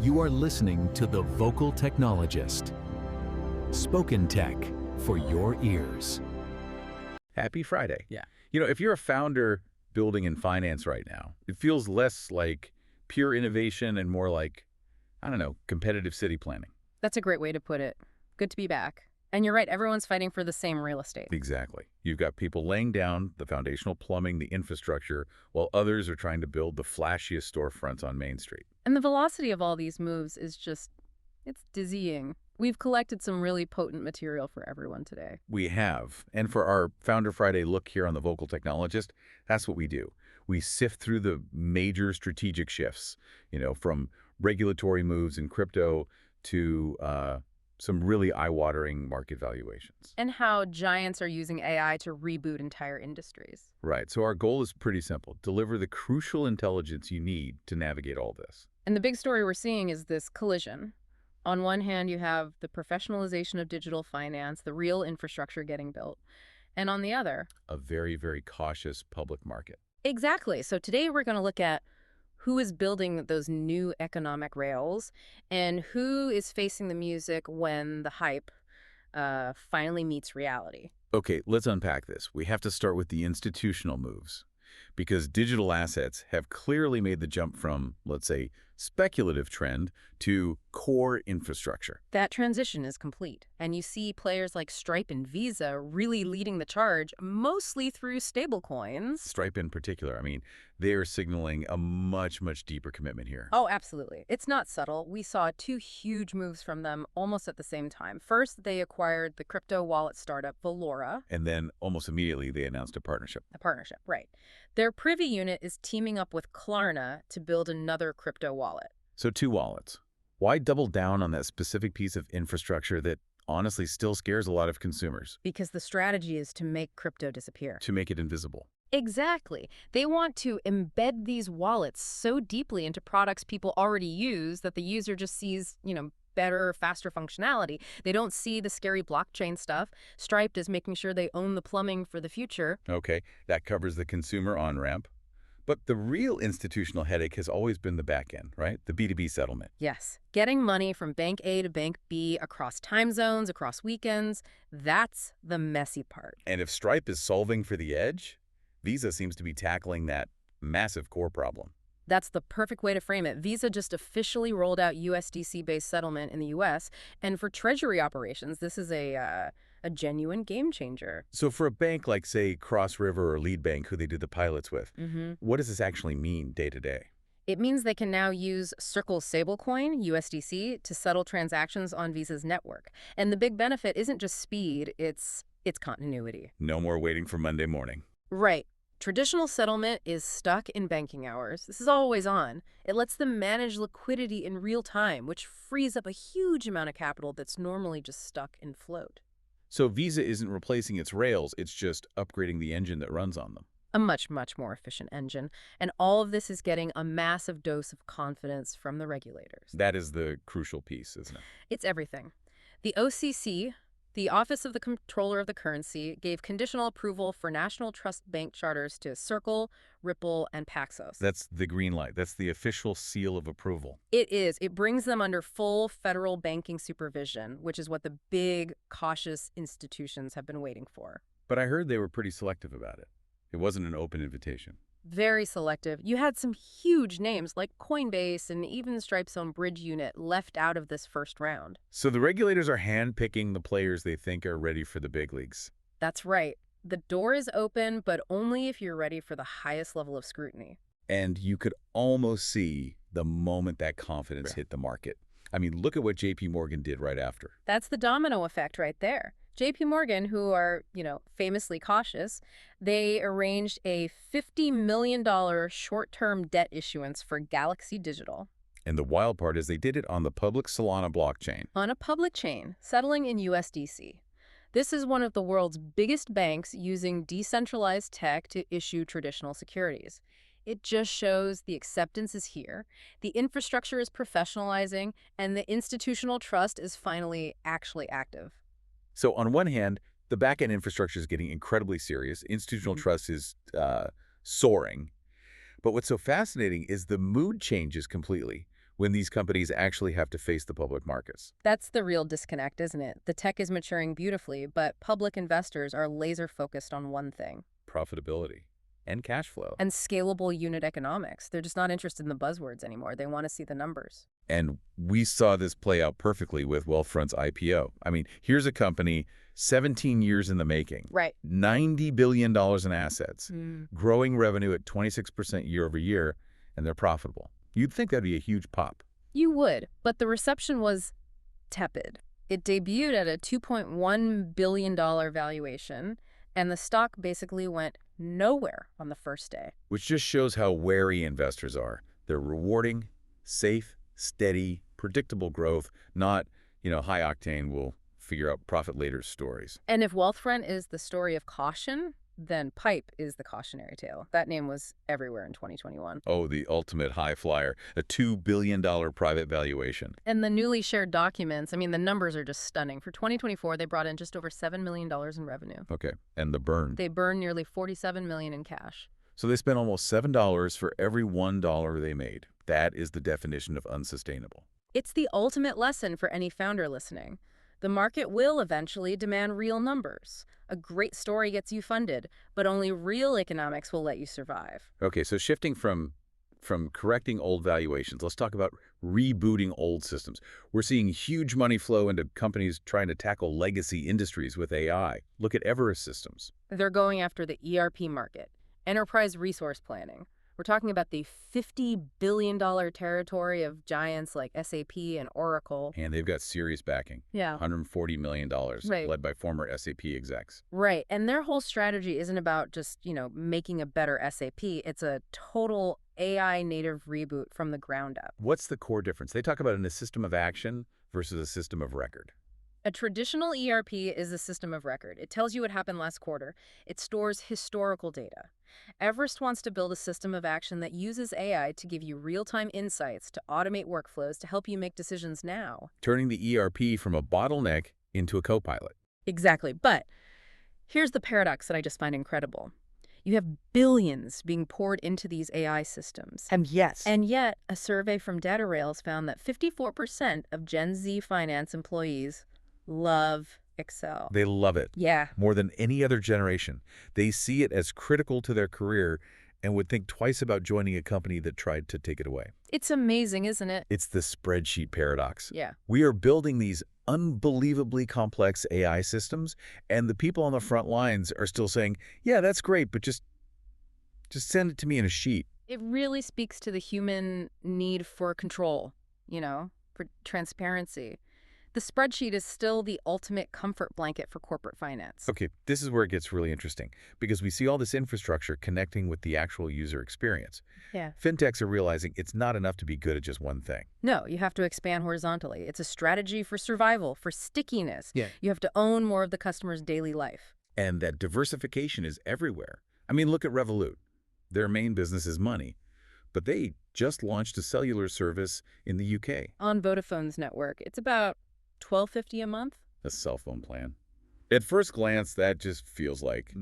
You are listening to The Vocal Technologist. Spoken tech for your ears. Happy Friday. Yeah. You know, if you're a founder building in finance right now, it feels less like pure innovation and more like, I don't know, competitive city planning. That's a great way to put it. Good to be back. And you're right, everyone's fighting for the same real estate. Exactly. You've got people laying down the foundational plumbing, the infrastructure, while others are trying to build the flashiest storefronts on Main Street. And the velocity of all these moves is just, it's dizzying. We've collected some really potent material for everyone today. We have. And for our Founder Friday look here on The Vocal Technologist, that's what we do. We sift through the major strategic shifts, you know, from regulatory moves in crypto to some really eye-watering market valuations. And how giants are using AI to reboot entire industries. Right. So our goal is pretty simple. Deliver the crucial intelligence you need to navigate all this. And the big story we're seeing is this collision. On one hand, you have the professionalization of digital finance, the real infrastructure getting built. And on the other, A very, very cautious public market. exactly. So today we're going to look at who is building those new economic rails and who is facing the music when the hype finally meets reality. Okay, let's unpack this. We have to start with the institutional moves, because digital assets have clearly made the jump from, let's say, speculative trend to core infrastructure. That transition is complete, and you see players like Stripe and Visa really leading the charge, mostly through stablecoins. Stripe in particular, I mean, they are signaling a much, much deeper commitment here. Oh, absolutely. It's not subtle. We saw two huge moves from them almost at the same time. First, they acquired the crypto wallet startup Valora. And then almost immediately they announced a partnership. A partnership, right. Their Privy unit is teaming up with Klarna to build another crypto wallet. So 2 wallets. Why double down on that specific piece of infrastructure that honestly still scares a lot of consumers? Because the strategy is to make crypto disappear. To make it invisible. Exactly. They want to embed these wallets so deeply into products people already use that the user just sees, better, faster functionality. They don't see the scary blockchain stuff. Stripe is making sure they own the plumbing for the future. Okay, that covers the consumer on-ramp. But the real institutional headache has always been the back end, right? The B2B settlement. Yes. Getting money from bank A to bank B across time zones, across weekends, that's the messy part. And if Stripe is solving for the edge, Visa seems to be tackling that massive core problem. That's the perfect way to frame it. Visa just officially rolled out USDC-based settlement in the U.S., and for treasury operations, this is a genuine game changer. So for a bank like, say, Cross River or Lead Bank, who they did the pilots with, what does this actually mean day to day? It means they can now use Circle's stablecoin, USDC, to settle transactions on Visa's network. And the big benefit isn't just speed, it's continuity. No more waiting for Monday morning. Right. Traditional settlement is stuck in banking hours. This is always on. It lets them manage liquidity in real time, which frees up a huge amount of capital that's normally just stuck in float. So Visa isn't replacing its rails, it's just upgrading the engine that runs on them. A much, much more efficient engine. And all of this is getting a massive dose of confidence from the regulators. That is the crucial piece, isn't it? It's everything. The OCC, the Office of the Comptroller of the Currency, gave conditional approval for national trust bank charters to Circle, Ripple, and Paxos. That's the green light. That's the official seal of approval. It is. It brings them under full federal banking supervision, which is what the big, cautious institutions have been waiting for. But I heard they were pretty selective about it. It wasn't an open invitation. Very selective. You had some huge names like Coinbase and even Stripe's own bridge unit left out of this first round. So the regulators are handpicking the players they think are ready for the big leagues. That's right. The door is open, but only if you're ready for the highest level of scrutiny. And you could almost see the moment that confidence hit the market. I mean, look at what JP Morgan did right after. That's the domino effect right there. JP Morgan, who are, famously cautious, they arranged a $50 million short-term debt issuance for Galaxy Digital. And the wild part is they did it on the public Solana blockchain. On a public chain, settling in USDC. This is one of the world's biggest banks using decentralized tech to issue traditional securities. It just shows the acceptance is here, the infrastructure is professionalizing, and the institutional trust is finally actually active. So on one hand, the back-end infrastructure is getting incredibly serious. Institutional trust is soaring. But what's so fascinating is the mood changes completely. when these companies actually have to face the public markets. That's the real disconnect, isn't it? The tech is maturing beautifully, but public investors are laser-focused on one thing. Profitability and cash flow. And scalable unit economics. They're just not interested in the buzzwords anymore. They want to see the numbers. And we saw this play out perfectly with Wealthfront's IPO. I mean, here's a company 17 years in the making. Right. $90 billion in assets, growing revenue at 26% year over year, and they're profitable. You'd think that'd be a huge pop. You would, but the reception was tepid. It debuted at a $2.1 billion valuation, and the stock basically went nowhere on the first day. Which just shows how wary investors are. They're rewarding, safe, steady, predictable growth, not, high-octane, we'll figure out profit later stories. And if Wealthfront is the story of caution, then Pipe is the cautionary tale. That name was everywhere in 2021. Oh, the ultimate high flyer, a $2 billion private valuation. And the newly shared documents, the numbers are just stunning. For 2024, they brought in just over $7 million in revenue. Okay, and the burn? They burned nearly $47 million in cash. So they spent almost $7 for every $1 they made. That is the definition of unsustainable. It's the ultimate lesson for any founder listening. The market will eventually demand real numbers. A great story gets you funded, but only real economics will let you survive. Okay, so shifting from correcting old valuations, let's talk about rebooting old systems. We're seeing huge money flow into companies trying to tackle legacy industries with AI. Look at Everest Systems. They're going after the ERP market, enterprise resource planning. We're talking about the $50 billion territory of giants like SAP and Oracle. And they've got serious backing. Yeah. $140 million, right. led by former SAP execs. Right. And their whole strategy isn't about just, making a better SAP. It's a total AI native reboot from the ground up. What's the core difference? They talk about a system of action versus a system of record. A traditional ERP is a system of record. It tells you what happened last quarter. It stores historical data. Everest wants to build a system of action that uses AI to give you real-time insights, to automate workflows, to help you make decisions now. Turning the ERP from a bottleneck into a co-pilot. Exactly. But here's the paradox that I just find incredible. You have billions being poured into these AI systems. And yet, a survey from DataRails found that 54% of Gen Z finance employees love Excel. They love it. Yeah. More than any other generation. They see it as critical to their career and would think twice about joining a company that tried to take it away. It's amazing, isn't it? It's the spreadsheet paradox. Yeah. We are building these unbelievably complex AI systems, and the people on the front lines are still saying, yeah, that's great, but just send it to me in a sheet. It really speaks to the human need for control, for transparency. The spreadsheet is still the ultimate comfort blanket for corporate finance. Okay, this is where it gets really interesting, because we see all this infrastructure connecting with the actual user experience. Yeah. Fintechs are realizing it's not enough to be good at just one thing. No, you have to expand horizontally. It's a strategy for survival, for stickiness. Yeah. You have to own more of the customer's daily life. And that diversification is everywhere. Look at Revolut. Their main business is money, but they just launched a cellular service in the UK. On Vodafone's network, it's about $12.50 a month. A cell phone plan. At first glance, that just feels like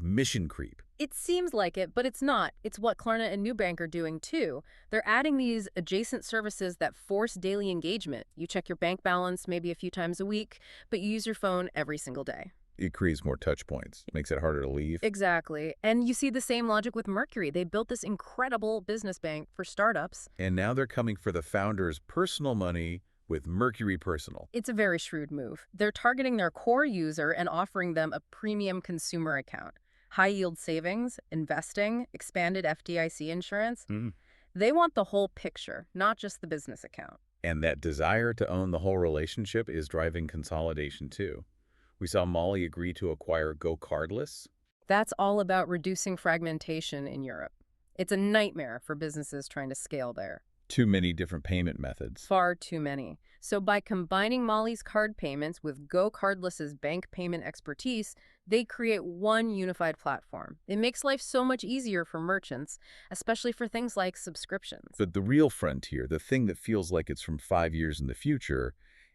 mission creep. It seems like it, but it's not. It's what Klarna and Nubank are doing too. They're adding these adjacent services that force daily engagement. You check your bank balance maybe a few times a week, but you use your phone every single day. It creates more touch points, makes it harder to leave. Exactly. And you see the same logic with Mercury. They built this incredible business bank for startups. And now they're coming for the founder's personal money with Mercury Personal. It's a very shrewd move. They're targeting their core user and offering them a premium consumer account. High-yield savings, investing, expanded FDIC insurance. They want the whole picture, not just the business account. And that desire to own the whole relationship is driving consolidation too. We saw Mollie agree to acquire GoCardless. That's all about reducing fragmentation in Europe. It's a nightmare for businesses trying to scale there. Too many different payment methods. Far too many. So by combining Mollie's card payments with GoCardless's bank payment expertise, they create one unified platform. It makes life so much easier for merchants, especially for things like subscriptions. But the real frontier, the thing that feels like it's from 5 years in the future,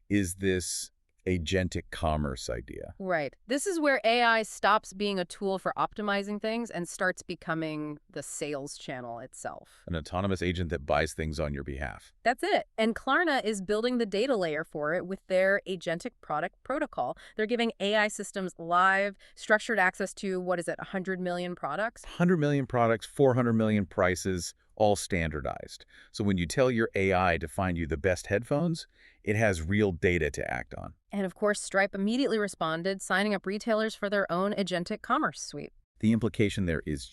is this agentic commerce idea. Right. This is where AI stops being a tool for optimizing things and starts becoming the sales channel itself. An autonomous agent that buys things on your behalf. That's it. And Klarna is building the data layer for it with their Agentic product protocol. They're giving AI systems live, structured access to, 100 million products? 100 million products, 400 million prices, all standardized. So when you tell your AI to find you the best headphones, it has real data to act on. And of course, Stripe immediately responded, signing up retailers for their own Agentic commerce suite. The implication there is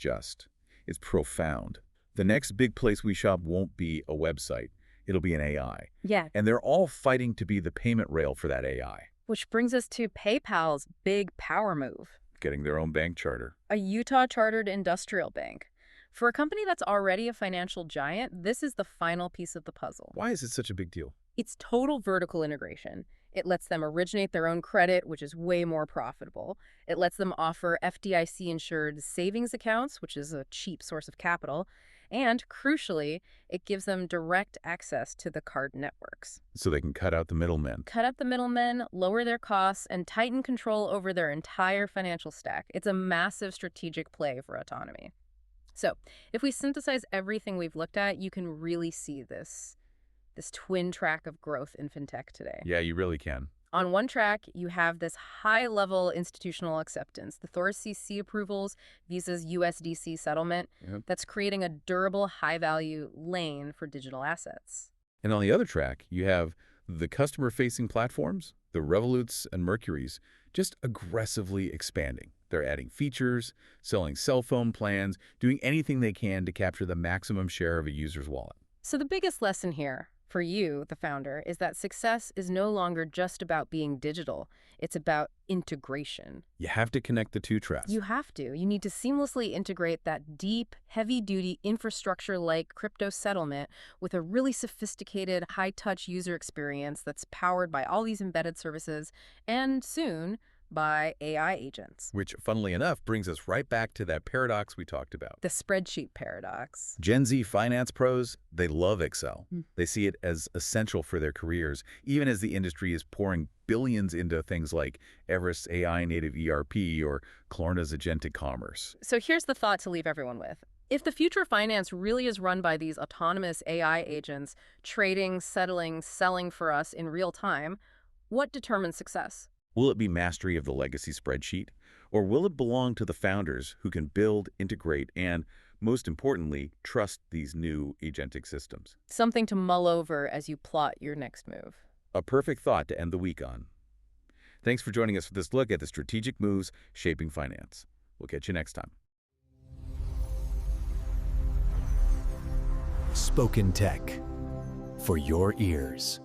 it's profound. The next big place we shop won't be a website. It'll be an AI. Yeah. And they're all fighting to be the payment rail for that AI. Which brings us to PayPal's big power move. Getting their own bank charter. A Utah-chartered industrial bank. For a company that's already a financial giant, this is the final piece of the puzzle. Why is it such a big deal? It's total vertical integration. It lets them originate their own credit, which is way more profitable. It lets them offer FDIC-insured savings accounts, which is a cheap source of capital. And, crucially, it gives them direct access to the card networks. So they can cut out the middlemen. Cut out the middlemen, lower their costs, and tighten control over their entire financial stack. It's a massive strategic play for autonomy. So, if we synthesize everything we've looked at, you can really see this twin track of growth in fintech today. Yeah, you really can. On one track, you have this high-level institutional acceptance, the Thor's CC approvals, Visa's USDC settlement, that's creating a durable, high-value lane for digital assets. And on the other track, you have the customer-facing platforms, the Revoluts and Mercuries, just aggressively expanding. They're adding features, selling cell phone plans, doing anything they can to capture the maximum share of a user's wallet. So the biggest lesson here, for you, the founder, is that success is no longer just about being digital. It's about integration. You have to connect the two tracks. You have to. You need to seamlessly integrate that deep, heavy-duty infrastructure like crypto settlement with a really sophisticated, high-touch user experience that's powered by all these embedded services and, soon, by AI agents. Which, funnily enough, brings us right back to that paradox we talked about. The spreadsheet paradox. Gen Z finance pros, they love Excel. They see it as essential for their careers, even as the industry is pouring billions into things like Everest's AI-native ERP or Klarna's agentic commerce. So here's the thought to leave everyone with. If the future of finance really is run by these autonomous AI agents, trading, settling, selling for us in real time, what determines success? Will it be mastery of the legacy spreadsheet? Or will it belong to the founders who can build, integrate, and, most importantly, trust these new agentic systems? Something to mull over as you plot your next move. A perfect thought to end the week on. Thanks for joining us for this look at the strategic moves shaping finance. We'll catch you next time. Spoken Tech for your ears.